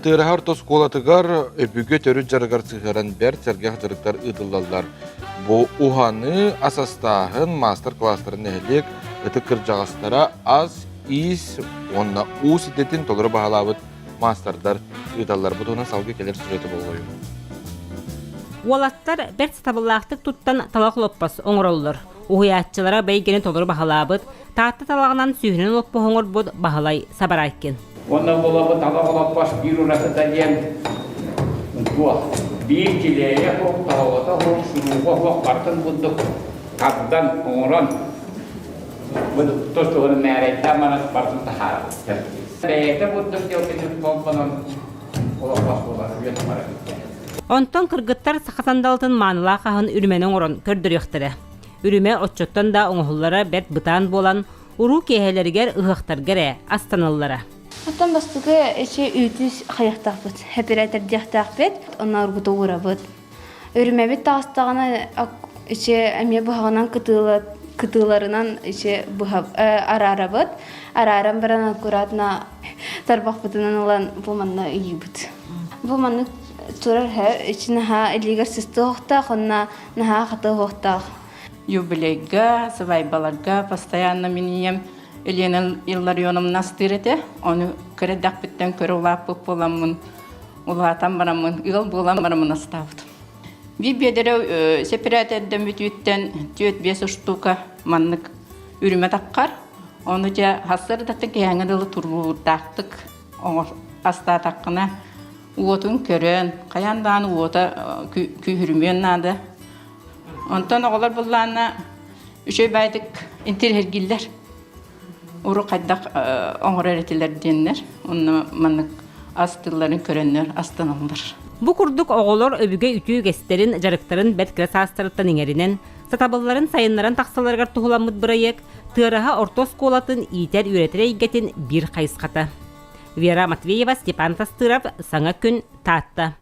Тыраһа орто сколатыгар өбүгө төрү жарыгар сыгыран бер сергех жарыктар ыдыллалар. Бу уханы асастаһын мастер-класстарын эхлек ыты кыржагастара аз ис онна ус идетин толору баһалабыт мастердар ыдаллар. Бутуна салгы келер сүрөтү болгою. Уолаттар бер стабыллаактык туттан талак лоппас оңороллор. Уһуяччылара бәйгени толору баһалабыт, таатты талагынан сүйүнен лоппо оңорбут баһалай сабарайкин. Ondan dolabı talak baş bir urası da diyen bu bir kileye hop talakta hop şunu hop kartın bulduk kaptan oran bu tostoğun merette mana kartın tahar. Merette bulduk diyor ki komponan olak baş olar yatmara. Onton kırgıttar sakatandaltın manıla kahın ürümenin oran kördürüktürü. Ürüme otçottan da oңoһуллара bert bıtan bolan uru keheleriger ıhıqtar gere astanıllara. Оттан бастыгы эче үтүс хаяктакпыт, оператор дияктакпыт, онна ургута урабыт. Өрүмөбүт тагыстаганы эче эме баганан кытыларынан эче бухап арарабыт. Арарам баран аккуратно тарбакпытынан алан булманна ийбит. Булманны турар эчине ха элигер систохта, хонна наха хатохта. Юбилейга, свайбаларга постоянно минием Elenen Илларионом настырете, onu кредак биттен көрөлап боламын. Улатан барамын, ил болам барамын аставд. Би бедере сепараторден бүтүттен 4-5 штука маннык үрүмө таккар. Onu ja hasырдатын кеңедиле турбурдактык. Аста таккына уотун көрөн, каяндан уота күйүрмөн нады. Онтон оголор буллана үшөй байдык интерхергиллер. Uru qaydak oңor eretiller diyenler, onu manık astılların körenler astanılır. Bu kurduk oğulor öbüge ütü gesterin, jarıkların betkire sastırıttan inerinen, satabılların sayınların taksalargar tuhulamıd bırayık, tığıraha ortos kolatın iter üretire igetin bir kayıskata. Vera Matveyeva, Stepan Tastırov, Sana Gün, Tatta.